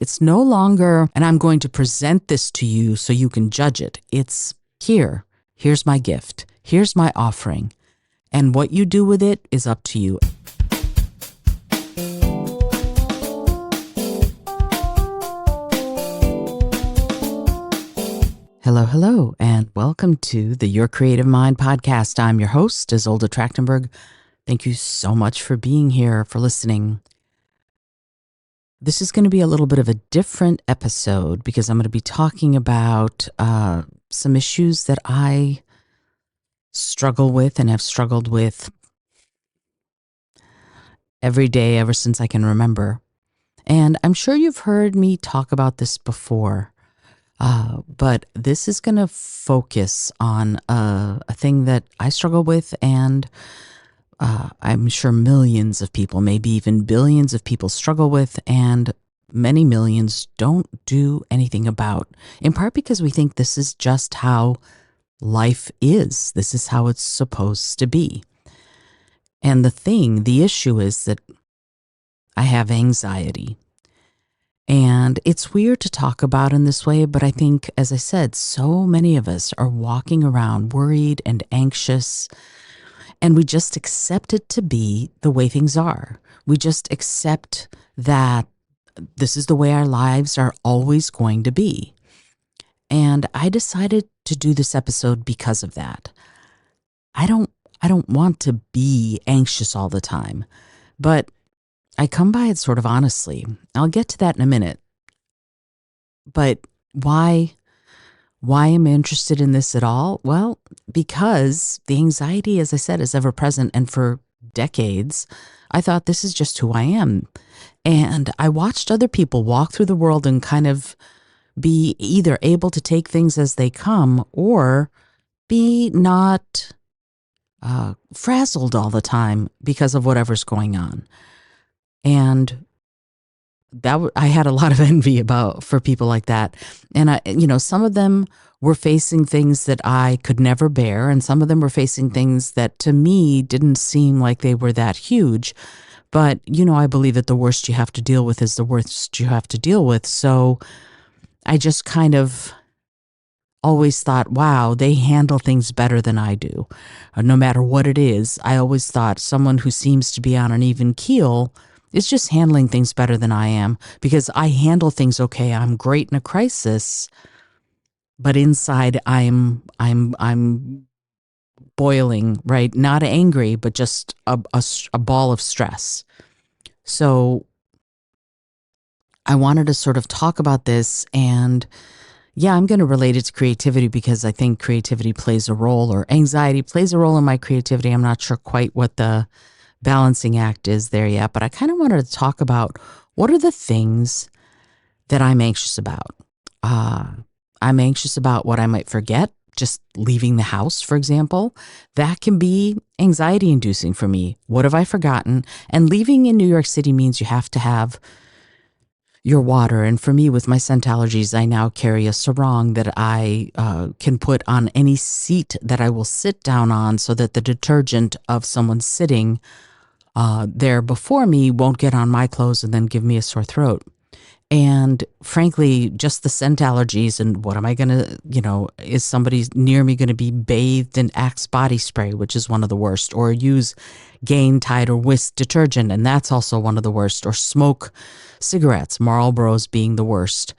It's no longer, and I'm going to present this to you so you can judge it. It's here. Here's my gift. Here's my offering. And what you do with it is up to you. Hello, and welcome to the Your Creative Mind podcast. I'm your host, Isolde Trachtenberg. Thank you so much for being here, for listening. This is going to be a little bit of a different episode because I'm going to be talking about some issues that I struggle with and have struggled with every day ever since I can remember. And I'm sure you've heard me talk about this before. But this is going to focus on a thing that I struggle with, and I'm sure millions of people, maybe even billions of people struggle with, and many millions don't do anything about, in part because we think this is just how life is. This is how it's supposed to be. And the issue is that I have anxiety. And it's weird to talk about in this way, but I think, as I said, so many of us are walking around worried and anxious, and we just accept it to be the way things are. We just accept that this is the way our lives are always going to be. And I decided to do this episode because of that. I don't want to be anxious all the time, but I come by it sort of honestly. I'll get to that in a minute. But why am I interested in this at all? Well, because the anxiety, as I said, is ever present. And for decades, I thought this is just who I am. And I watched other people walk through the world and kind of be either able to take things as they come or be not frazzled all the time because of whatever's going on. And I had a lot of envy for people like that. And some of them were facing things that I could never bear. And some of them were facing things that to me didn't seem like they were that huge. But, I believe that the worst you have to deal with is the worst you have to deal with. So I just kind of always thought, wow, they handle things better than I do. No matter what it is, I always thought someone who seems to be on an even keel is just handling things better than I am, because I handle things okay. I'm great in a crisis, but inside I'm boiling, right? Not angry, but just a ball of stress. So I wanted to sort of talk about this, and yeah, I'm going to relate it to creativity because I think creativity plays a role, or anxiety plays a role in my creativity. I'm not sure quite what the balancing act is there yet, but I kind of wanted to talk about what are the things that I'm anxious about. I'm anxious about what I might forget, just leaving the house, for example. That can be anxiety inducing for me. What have I forgotten? And living in New York City means you have to have your water. And for me, with my scent allergies, I now carry a sarong that I can put on any seat that I will sit down on so that the detergent of someone sitting there before me won't get on my clothes and then give me a sore throat. And frankly, just the scent allergies, and what am I going to, is somebody near me going to be bathed in Axe body spray, which is one of the worst, or use Gain, Tide, or Whisk detergent, and that's also one of the worst, or smoke cigarettes, Marlboros being the worst.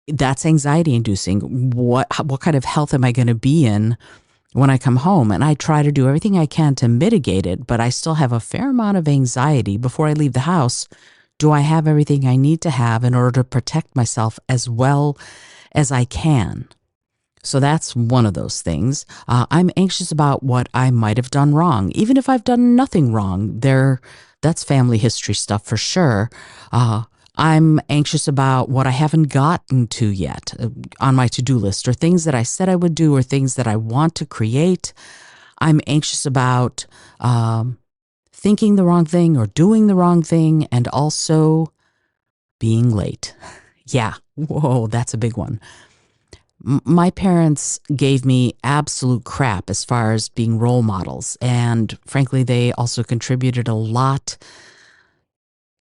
That's anxiety inducing. What kind of health am I going to be in when I come home? And I try to do everything I can to mitigate it, but I still have a fair amount of anxiety before I leave the house. Do I have everything I need to have in order to protect myself as well as I can? So that's one of those things. I'm anxious about what I might have done wrong, even if I've done nothing wrong. That's family history stuff for sure. I'm anxious about what I haven't gotten to yet on my to-do list, or things that I said I would do, or things that I want to create. I'm anxious about thinking the wrong thing or doing the wrong thing, and also being late. Yeah, whoa, that's a big one. My parents gave me absolute crap as far as being role models, and frankly, they also contributed a lot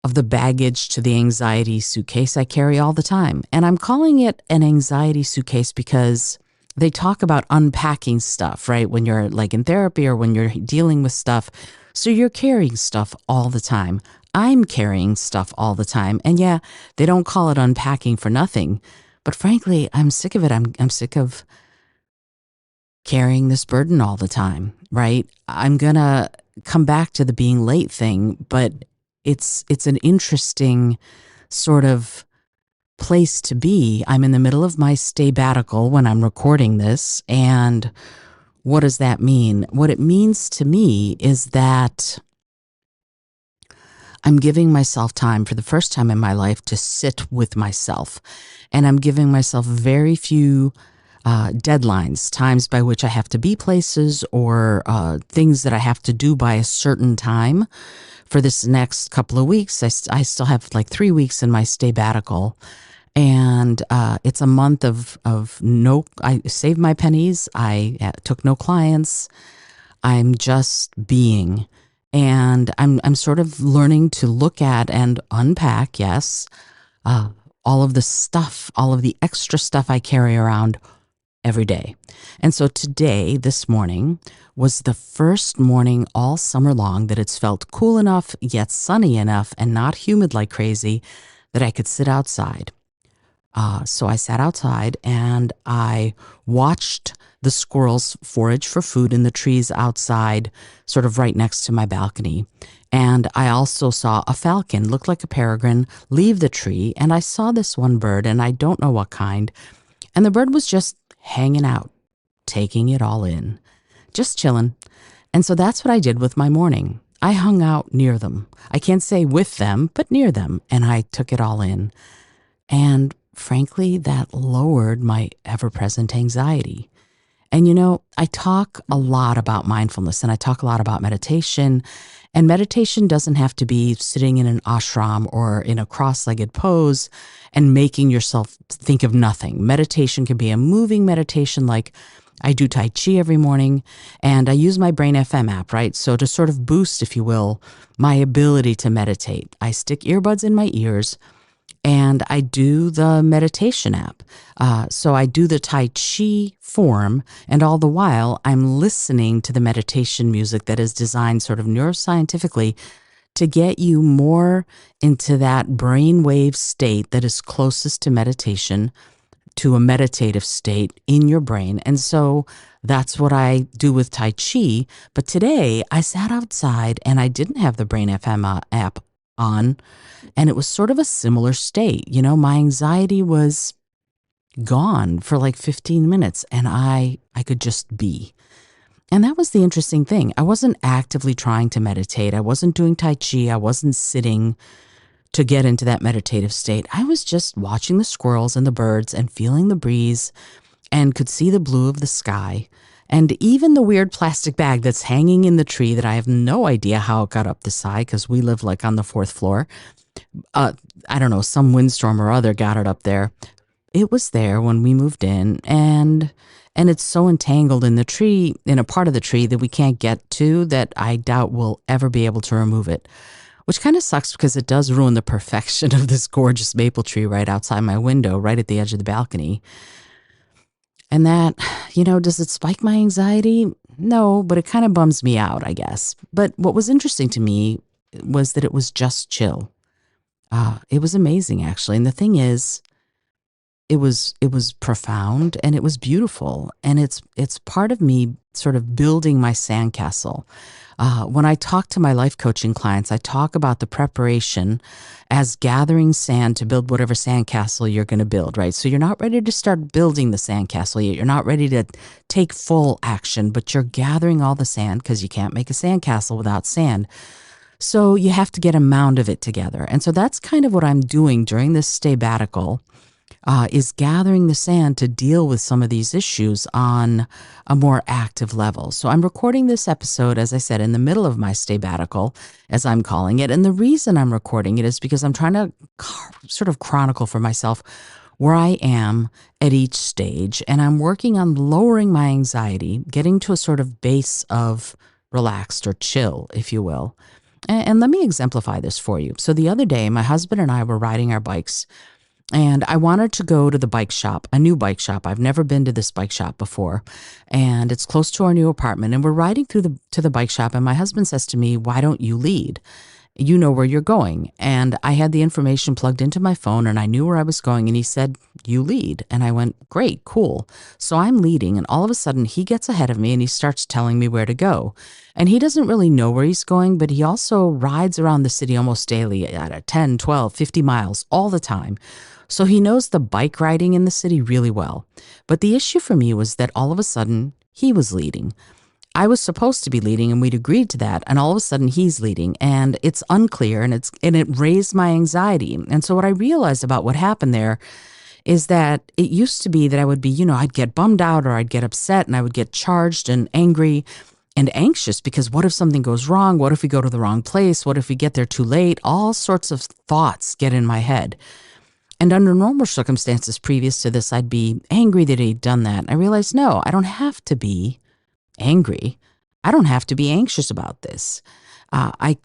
of the baggage to the anxiety suitcase I carry all the time. And I'm calling it an anxiety suitcase because they talk about unpacking stuff, right? When you're like in therapy or when you're dealing with stuff. So you're carrying stuff all the time. I'm carrying stuff all the time. And yeah, they don't call it unpacking for nothing. But frankly, I'm sick of it. I'm sick of carrying this burden all the time, right? I'm going to come back to the being late thing, but it's an interesting sort of place to be. I'm in the middle of my sabbatical when I'm recording this, and what does that mean? What it means to me is that I'm giving myself time for the first time in my life to sit with myself, and I'm giving myself very few deadlines, times by which I have to be places or things that I have to do by a certain time. For this next couple of weeks, I still have like 3 weeks in my sabbatical, and it's a month of no. I saved my pennies. I took no clients. I'm just being, and I'm sort of learning to look at and unpack. Yes, uh, all of the stuff, all of the extra stuff I carry around every day. And so today, this morning, was the first morning all summer long that it's felt cool enough, yet sunny enough, and not humid like crazy that I could sit outside. So I sat outside and I watched the squirrels forage for food in the trees outside, sort of right next to my balcony. And I also saw a falcon, looked like a peregrine, leave the tree. And I saw this one bird, and I don't know what kind. And the bird was just hanging out, taking it all in, just chilling. And so that's what I did with my morning. I hung out near them. I can't say with them, but near them. And I took it all in. And frankly, that lowered my ever-present anxiety. And you know, I talk a lot about mindfulness and I talk a lot about meditation. And meditation doesn't have to be sitting in an ashram or in a cross-legged pose and making yourself think of nothing. Meditation can be a moving meditation, like I do Tai Chi every morning, and I use my Brain FM app, right? So to sort of boost, if you will, my ability to meditate, I stick earbuds in my ears and I do the meditation app. So I do the Tai Chi form, and all the while I'm listening to the meditation music that is designed sort of neuroscientifically to get you more into that brainwave state that is closest to meditation, to a meditative state in your brain. And so that's what I do with Tai Chi. But today I sat outside and I didn't have the Brain FM app on, and it was sort of a similar state. You know, my anxiety was gone for like 15 minutes and I could just be. And that was the interesting thing. I wasn't actively trying to meditate. I wasn't doing Tai Chi. I wasn't sitting to get into that meditative state. I was just watching the squirrels and the birds and feeling the breeze and could see the blue of the sky. And even the weird plastic bag that's hanging in the tree that I have no idea how it got up this high because we live like on the 4th floor. I don't know, some windstorm or other got it up there. It was there when we moved in, and it's so entangled in the tree, in a part of the tree that we can't get to, that I doubt we'll ever be able to remove it, which kind of sucks because it does ruin the perfection of this gorgeous maple tree right outside my window, right at the edge of the balcony. And that, you know, does it spike my anxiety? No, but it kind of bums me out, I guess. But what was interesting to me was that it was just chill. It was amazing, actually. And the thing is, it was profound and it was beautiful. And it's part of me sort of building my sandcastle. When I talk to my life coaching clients, I talk about the preparation as gathering sand to build whatever sandcastle you're going to build, right? So you're not ready to start building the sandcastle yet. You're not ready to take full action, but you're gathering all the sand because you can't make a sandcastle without sand. So you have to get a mound of it together. And so that's kind of what I'm doing during this sabbatical, is gathering the sand to deal with some of these issues on a more active level. So I'm recording this episode, as I said, in the middle of my sabbatical, as I'm calling it. And the reason I'm recording it is because I'm trying to sort of chronicle for myself where I am at each stage. And I'm working on lowering my anxiety, getting to a sort of base of relaxed or chill, if you will. And let me exemplify this for you. So the other day, my husband and I were riding our bikes, and I wanted to go to the bike shop, a new bike shop. I've never been to this bike shop before, and it's close to our new apartment. And we're riding through to the bike shop, and my husband says to me, "Why don't you lead? You know where you're going." And I had the information plugged into my phone and I knew where I was going. And he said, "You lead." And I went, "Great, cool." So I'm leading, and all of a sudden he gets ahead of me and he starts telling me where to go. And he doesn't really know where he's going, but he also rides around the city almost daily at a 10, 12, 50 miles all the time. So he knows the bike riding in the city really well. But the issue for me was that all of a sudden he was leading. I was supposed to be leading and we'd agreed to that, and all of a sudden he's leading and it's unclear, and it raised my anxiety. And so what I realized about what happened there is that it used to be that I would be, I'd get bummed out or I'd get upset and I would get charged and angry and anxious because what if something goes wrong? What if we go to the wrong place? What if we get there too late? All sorts of thoughts get in my head. And under normal circumstances previous to this, I'd be angry that he'd done that. And I realized, no, I don't have to be angry. I don't have to be anxious about this. I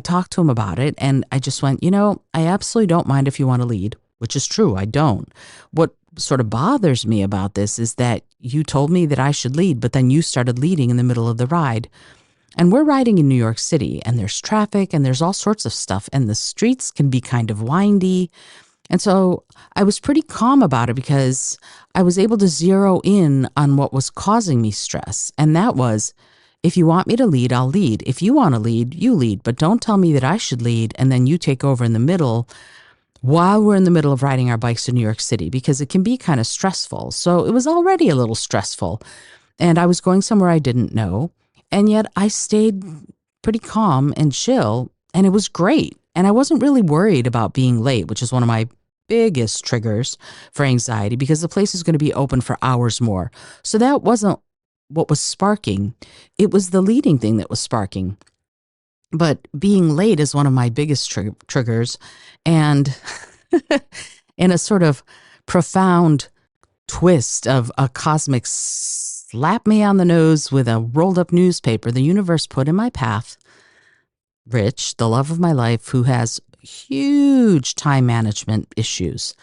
talked to him about it and I just went, I absolutely don't mind if you want to lead, which is true. I don't. What sort of bothers me about this is that you told me that I should lead, but then you started leading in the middle of the ride. And we're riding in New York City and there's traffic and there's all sorts of stuff and the streets can be kind of windy. And so I was pretty calm about it because I was able to zero in on what was causing me stress. And that was, if you want me to lead, I'll lead. If you want to lead, you lead. But don't tell me that I should lead and then you take over in the middle while we're in the middle of riding our bikes to New York City, because it can be kind of stressful. So it was already a little stressful. And I was going somewhere I didn't know. And yet I stayed pretty calm and chill. And it was great. And I wasn't really worried about being late, which is one of my biggest triggers for anxiety because the place is going to be open for hours more. So that wasn't what was sparking. It was the leading thing that was sparking. But being late is one of my biggest triggers. And in a sort of profound twist of a cosmic slap me on the nose with a rolled up newspaper, the universe put in my path Rich, the love of my life, who has huge time management issues.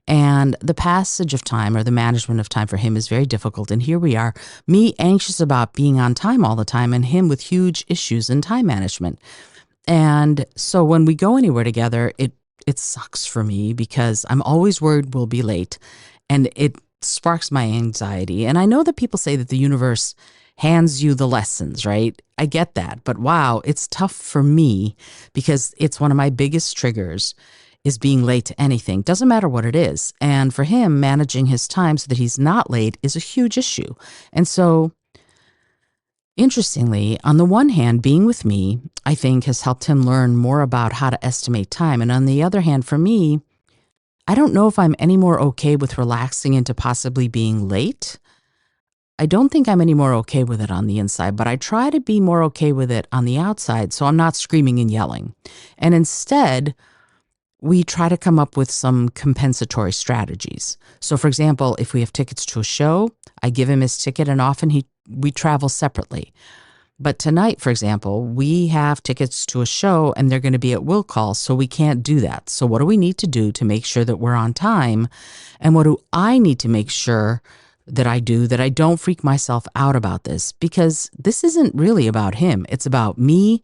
And the passage of time or the management of time for him is very difficult. And here we are, me anxious about being on time all the time and him with huge issues in time management. And so when we go anywhere together, it sucks for me because I'm always worried we'll be late and it sparks my anxiety. And I know that people say that the universe hands you the lessons, right? I get that. But wow, it's tough for me because it's one of my biggest triggers is being late to anything. Doesn't matter what it is. And for him, managing his time so that he's not late is a huge issue. And so, interestingly, on the one hand, being with me, I think has helped him learn more about how to estimate time. And on the other hand, for me, I don't know if I'm any more okay with relaxing into possibly being late. I don't think I'm any more okay with it on the inside, but I try to be more okay with it on the outside so I'm not screaming and yelling. And instead, we try to come up with some compensatory strategies. So for example, if we have tickets to a show, I give him his ticket and often we travel separately. But tonight, for example, we have tickets to a show and they're going to be at will call, so we can't do that. So what do we need to do to make sure that we're on time? And what do I need to make sure that I do that I don't freak myself out about this? Because this isn't really about him. It's about me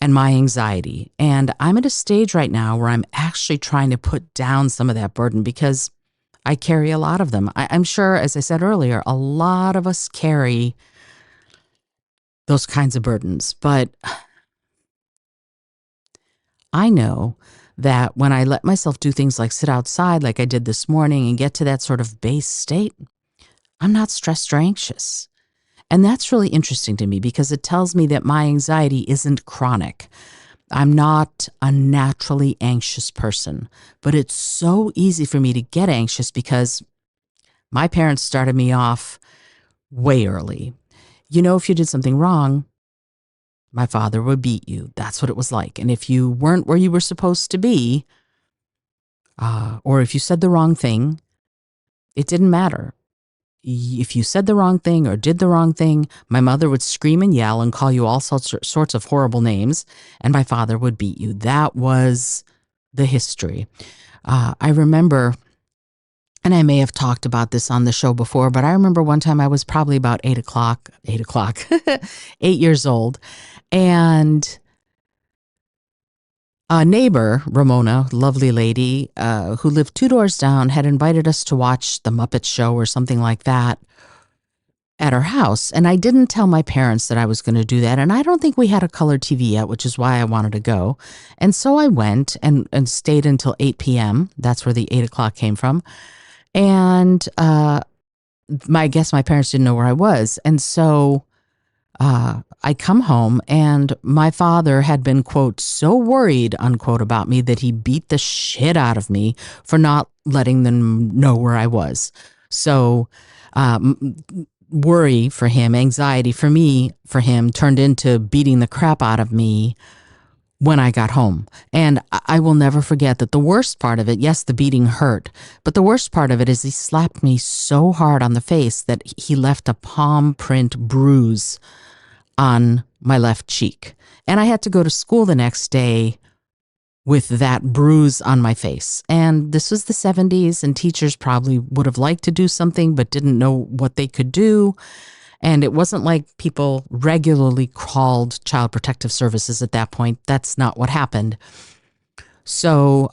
and my anxiety. And I'm at a stage right now where I'm actually trying to put down some of that burden because I carry a lot of them. I'm sure, as I said earlier, a lot of us carry those kinds of burdens. But I know that when I let myself do things like sit outside like I did this morning and get to that sort of base state, I'm not stressed or anxious. And that's really interesting to me because it tells me that my anxiety isn't chronic. I'm not a naturally anxious person, but it's so easy for me to get anxious because my parents started me off way early. If you did something wrong, my father would beat you. That's what it was like. And if you weren't where you were supposed to be, or if you said the wrong thing, it didn't matter. if you said the wrong thing or did the wrong thing, my mother would scream and yell and call you all sorts of horrible names, and my father would beat you. That was the history. I remember, and I may have talked about this on the show before, but I remember one time I was probably about 8 o'clock, 8 years old, and a neighbor, Ramona, lovely lady, who lived 2 doors down, had invited us to watch The Muppet Show or something like that at her house. And I didn't tell my parents that I was going to do that. And I don't think we had a color TV yet, which is why I wanted to go. And so I went and stayed until 8 p.m. That's where the 8 o'clock came from. And I guess my parents didn't know where I was. And so I come home, and my father had been, quote, so worried, unquote, about me that he beat the shit out of me for not letting them know where I was. So worry for him, anxiety for him turned into beating the crap out of me when I got home. And I will never forget that the worst part of it, yes, the beating hurt, but the worst part of it is he slapped me so hard on the face that he left a palm print bruise on my left cheek. And I had to go to school the next day with that bruise on my face. And this was the 70s, and teachers probably would have liked to do something but didn't know what they could do. And it wasn't like people regularly called Child Protective Services at that point. That's not what happened. So,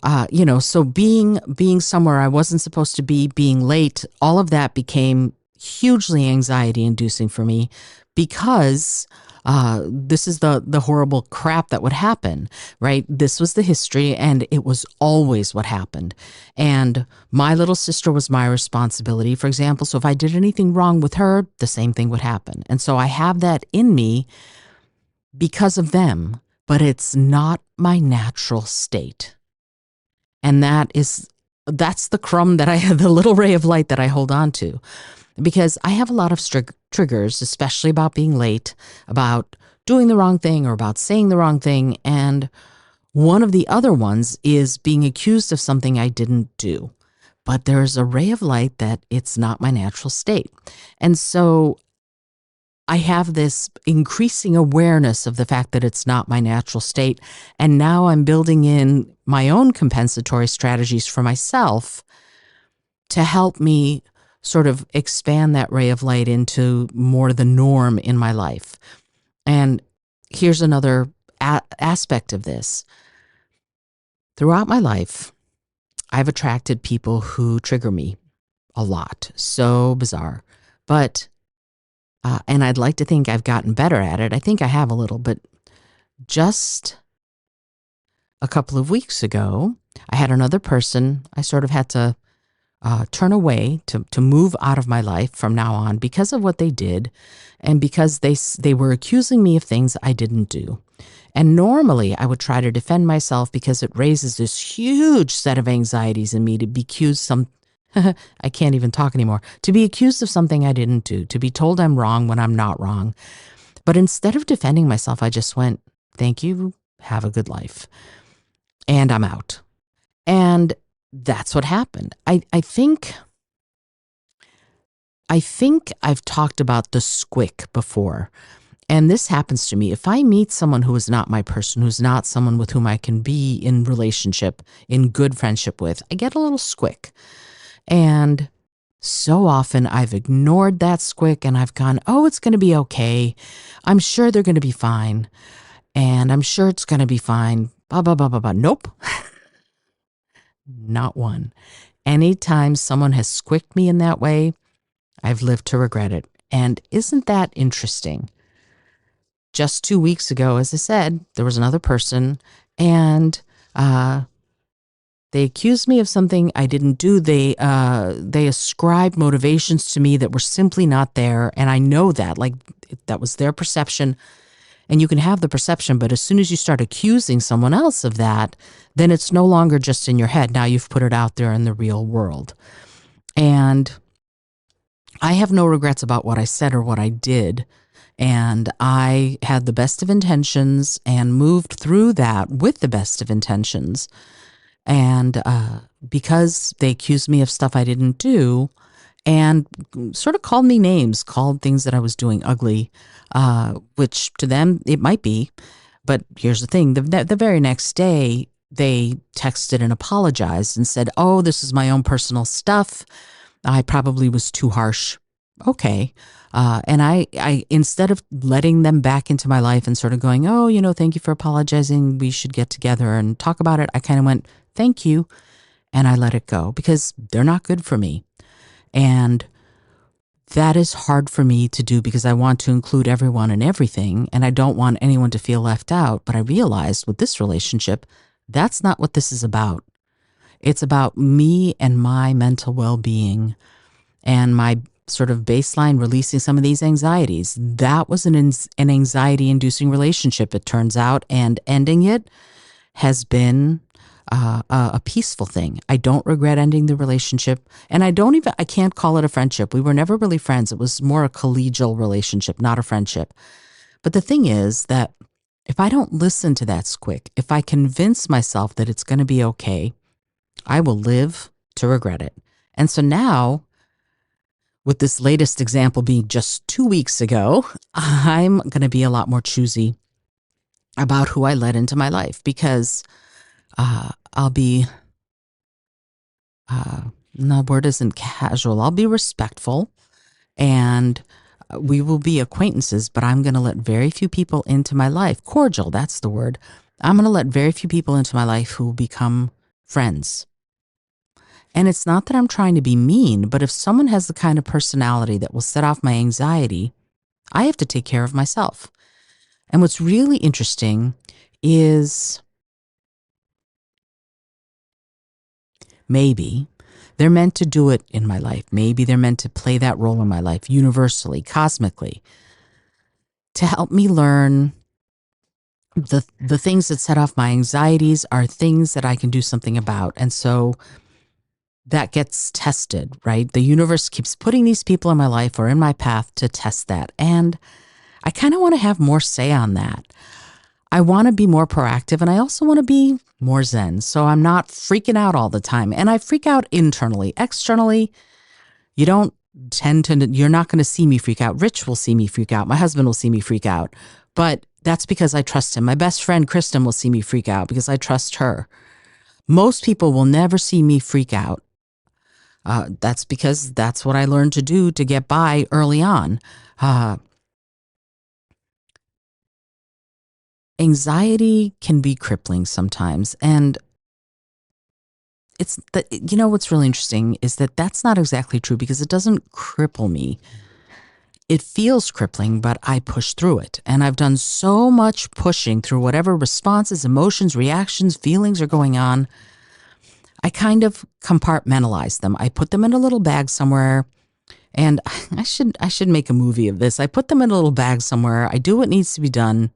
so being somewhere I wasn't supposed to be, being late, all of that became hugely anxiety inducing for me, because this is the horrible crap that would happen, right? This was the history, and it was always what happened. And my little sister was my responsibility, for example. So if I did anything wrong with her, the same thing would happen. And so I have that in me because of them, but it's not my natural state. And that's the crumb that the little ray of light that I hold on to. Because I have a lot of triggers, especially about being late, about doing the wrong thing, or about saying the wrong thing. And one of the other ones is being accused of something I didn't do. But there's a ray of light that it's not my natural state. And so I have this increasing awareness of the fact that it's not my natural state. And now I'm building in my own compensatory strategies for myself to help me sort of expand that ray of light into more the norm in my life. And here's another aspect of this. Throughout my life, I've attracted people who trigger me a lot. So bizarre. But, and I'd like to think I've gotten better at it. I think I have a little, but just a couple of weeks ago, I had another person I sort of had to turn away, to move out of my life from now on because of what they did, and because they were accusing me of things I didn't do. And normally I would try to defend myself because it raises this huge set of anxieties in me to be accused I can't even talk anymore, to be accused of something I didn't do, to be told I'm wrong when I'm not wrong. But instead of defending myself, I just went, thank you, have a good life. And I'm out. And that's what happened. I think I've talked about the squick before, and this happens to me. If I meet someone who is not my person, who's not someone with whom I can be in relationship, in good friendship with, I get a little squick. And so often I've ignored that squick, and I've gone, oh, it's going to be okay. I'm sure they're going to be fine. And I'm sure it's going to be fine. Blah, blah, blah, blah, blah. Nope. Not one. Anytime someone has squicked me in that way, I've lived to regret it. And isn't that interesting? Just 2 weeks ago, as I said, there was another person, and they accused me of something I didn't do. They ascribed motivations to me that were simply not there, and I know that. Like, that was their perception. And you can have the perception, but as soon as you start accusing someone else of that, then it's no longer just in your head. Now you've put it out there in the real world. And I have no regrets about what I said or what I did. And I had the best of intentions and moved through that with the best of intentions. And because they accused me of stuff I didn't do, and sort of called me names, called things that I was doing ugly, which to them it might be. But here's the thing: the very next day, they texted and apologized and said, "Oh, this is my own personal stuff. I probably was too harsh." Okay. And I, instead of letting them back into my life and sort of going, "Oh, thank you for apologizing. We should get together and talk about it," I kind of went, "Thank you." And I let it go because they're not good for me. And that is hard for me to do because I want to include everyone and everything. And I don't want anyone to feel left out. But I realized with this relationship, that's not what this is about. It's about me and my mental well being and my sort of baseline releasing some of these anxieties. That was an anxiety inducing relationship, it turns out, and ending it has been a peaceful thing. I don't regret ending the relationship, and I can't call it a friendship. We were never really friends. It was more a collegial relationship, not a friendship. But the thing is that if I don't listen to that squick, if I convince myself that it's going to be okay, I will live to regret it. And so now, with this latest example being just 2 weeks ago, I'm going to be a lot more choosy about who I let into my life because I'll be, the word isn't casual, I'll be respectful and we will be acquaintances, but I'm going to let very few people into my life. Cordial, that's the word. I'm going to let very few people into my life who will become friends. And it's not that I'm trying to be mean, but if someone has the kind of personality that will set off my anxiety, I have to take care of myself. And what's really interesting is maybe they're meant to do it in my life. Maybe they're meant to play that role in my life universally, cosmically, to help me learn the things that set off my anxieties are things that I can do something about. And so that gets tested, right? The universe keeps putting these people in my life or in my path to test that. And I kind of want to have more say on that. I want to be more proactive and I also want to be more zen. So I'm not freaking out all the time. And I freak out internally. Externally, you don't you're not going to see me freak out. Rich will see me freak out. My husband will see me freak out. But that's because I trust him. My best friend, Kristen, will see me freak out because I trust her. Most people will never see me freak out. That's because that's what I learned to do to get by early on. Anxiety can be crippling sometimes. And it's that, what's really interesting is that that's not exactly true because it doesn't cripple me. It feels crippling, but I push through it. And I've done so much pushing through whatever responses, emotions, reactions, feelings are going on. I kind of compartmentalize them. I put them in a little bag somewhere. And I should make a movie of this. I put them in a little bag somewhere. I do what needs to be done.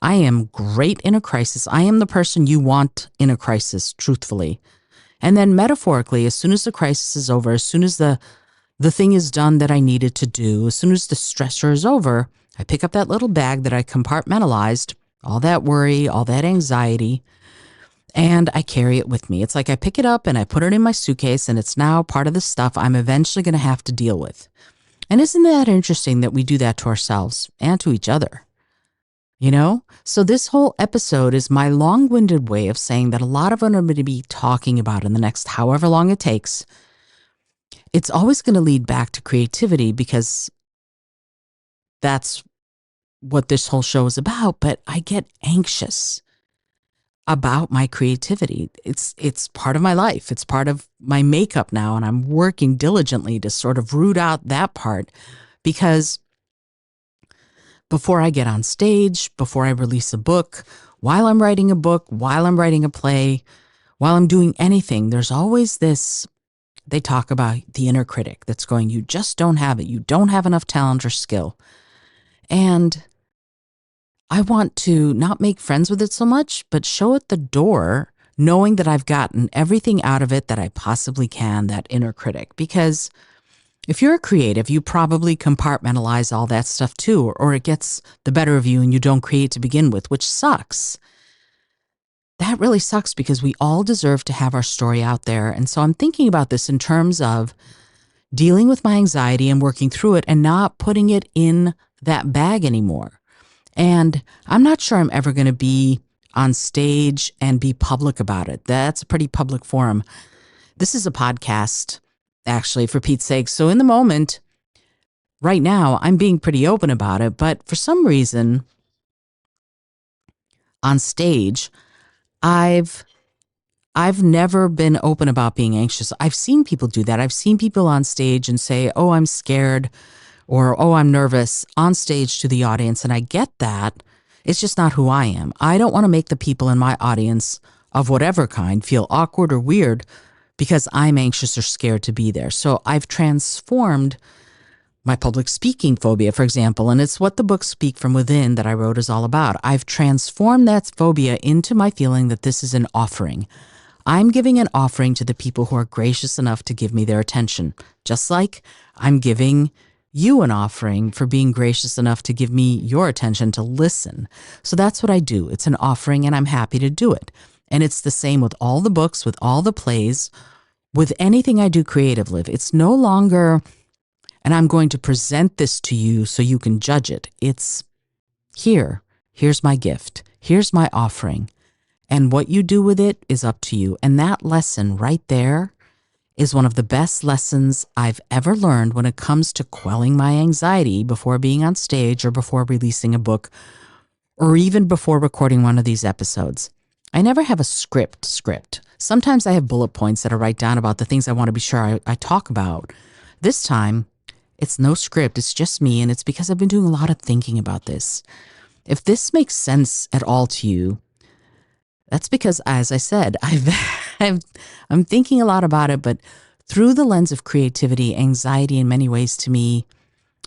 I am great in a crisis. I am the person you want in a crisis, truthfully. And then metaphorically, as soon as the crisis is over, as soon as the thing is done that I needed to do, as soon as the stressor is over, I pick up that little bag that I compartmentalized, all that worry, all that anxiety, and I carry it with me. It's like I pick it up and I put it in my suitcase and it's now part of the stuff I'm eventually going to have to deal with. And isn't that interesting that we do that to ourselves and to each other? So this whole episode is my long-winded way of saying that a lot of what I'm going to be talking about in the next however long it takes, it's always going to lead back to creativity because that's what this whole show is about. But I get anxious about my creativity. It's part of my life. It's part of my makeup now. And I'm working diligently to sort of root out that part because before I get on stage, before I release a book, while I'm writing a book, while I'm writing a play, while I'm doing anything, there's always this, they talk about the inner critic that's going, you just don't have it. You don't have enough talent or skill. And I want to not make friends with it so much, but show it the door, knowing that I've gotten everything out of it that I possibly can, that inner critic. Because if you're a creative, you probably compartmentalize all that stuff too, or it gets the better of you and you don't create to begin with, which sucks. That really sucks because we all deserve to have our story out there. And so I'm thinking about this in terms of, dealing with my anxiety and working through it and not putting it in that bag anymore. And I'm not sure I'm ever going to be on stage and be public about it. That's a pretty public forum. This is a podcast, actually, for Pete's sake. So in the moment, right now, I'm being pretty open about it. But for some reason, on stage, I've never been open about being anxious. I've seen people do that. I've seen people on stage and say, "Oh, I'm scared," or "Oh, I'm nervous," on stage to the audience. And I get that. It's just not who I am. I don't want to make the people in my audience of whatever kind feel awkward or weird because I'm anxious or scared to be there. So I've transformed my public speaking phobia, for example, and it's what the book Speak From Within that I wrote is all about. I've transformed that phobia into my feeling that this is an offering. I'm giving an offering to the people who are gracious enough to give me their attention, just like I'm giving you an offering for being gracious enough to give me your attention to listen. So that's what I do. It's an offering, and I'm happy to do it. And it's the same with all the books, with all the plays, with anything I do creatively. It's no longer, and I'm going to present this to you so you can judge it. It's here's my gift. Here's my offering. And what you do with it is up to you. And that lesson right there is one of the best lessons I've ever learned when it comes to quelling my anxiety before being on stage or before releasing a book or even before recording one of these episodes. I never have a script. Sometimes I have bullet points that I write down about the things I want to be sure I talk about. This time, it's no script. It's just me, and it's because I've been doing a lot of thinking about this. If this makes sense at all to you, that's because, as I said, I'm thinking a lot about it, but through the lens of creativity, anxiety in many ways to me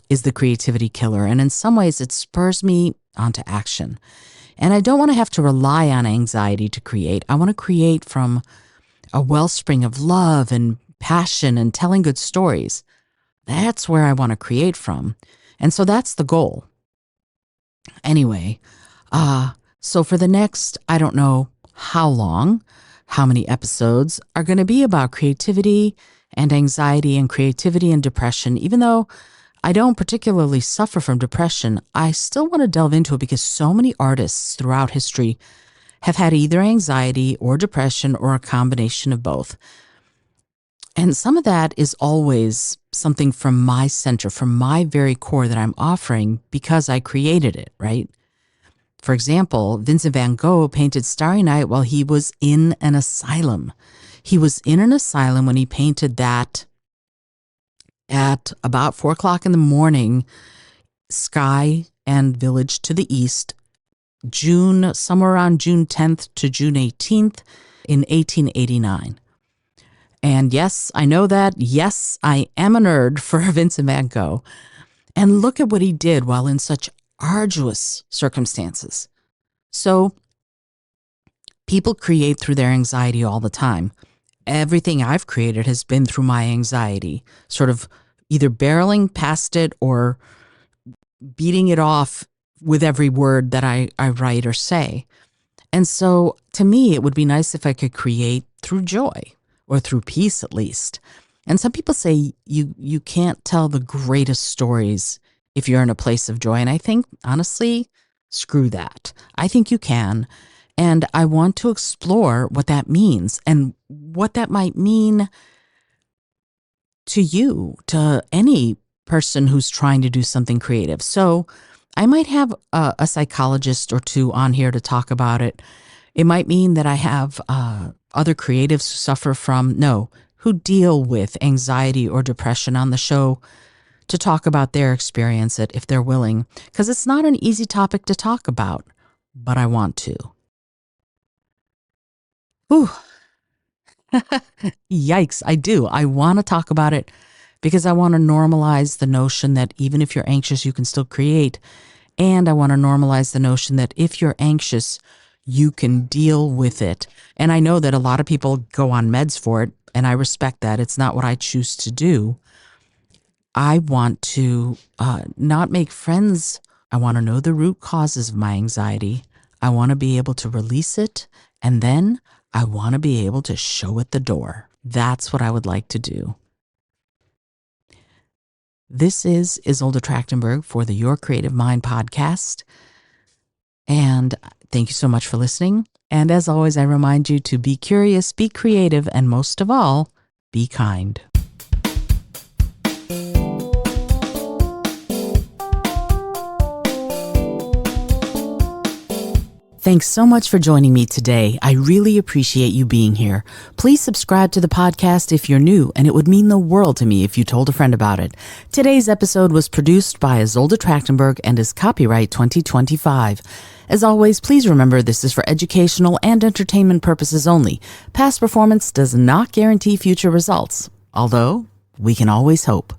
is the creativity killer. And in some ways, it spurs me onto action. And I don't want to have to rely on anxiety to create. I want to create from a wellspring of love and passion and telling good stories. That's where I want to create from. And so that's the goal. Anyway, so for the next, I don't know how long, how many episodes are going to be about creativity and anxiety and creativity and depression. Even though I don't particularly suffer from depression, I still want to delve into it because so many artists throughout history have had either anxiety or depression or a combination of both. And some of that is always something from my center, from my very core that I'm offering because I created it, right? For example, Vincent van Gogh painted Starry Night while he was in an asylum. He was in an asylum when he painted that at about 4 o'clock in the morning, sky and village to the east, somewhere around June 10th to June 18th in 1889. And yes, I know that. Yes, I am a nerd for Vincent van Gogh. And look at what he did while in such arduous circumstances. So people create through their anxiety all the time. Everything I've created has been through my anxiety, sort of either barreling past it or beating it off with every word that I write or say. And so to me, it would be nice if I could create through joy or through peace at least. And some people say you can't tell the greatest stories if you're in a place of joy. And I think, honestly, screw that. I think you can. And I want to explore what that means and what that might mean to you, to any person who's trying to do something creative. So I might have a psychologist or two on here to talk about it. It might mean that I have other creatives who deal with anxiety or depression on the show to talk about their experience if they're willing, because it's not an easy topic to talk about, but I want to. Ooh. Yikes, I do. I want to talk about it because I want to normalize the notion that even if you're anxious, you can still create. And I want to normalize the notion that if you're anxious, you can deal with it. And I know that a lot of people go on meds for it, and I respect that. It's not what I choose to do. I want to not make friends. I want to know the root causes of my anxiety. I want to be able to release it, and then I want to be able to show it the door. That's what I would like to do. This is Isolde Trachtenberg for the Your Creative Mind podcast. And thank you so much for listening. And as always, I remind you to be curious, be creative, and most of all, be kind. Thanks so much for joining me today. I really appreciate you being here. Please subscribe to the podcast if you're new, and it would mean the world to me if you told a friend about it. Today's episode was produced by Isolde Trachtenberg and is copyright 2025. As always, please remember this is for educational and entertainment purposes only. Past performance does not guarantee future results, although we can always hope.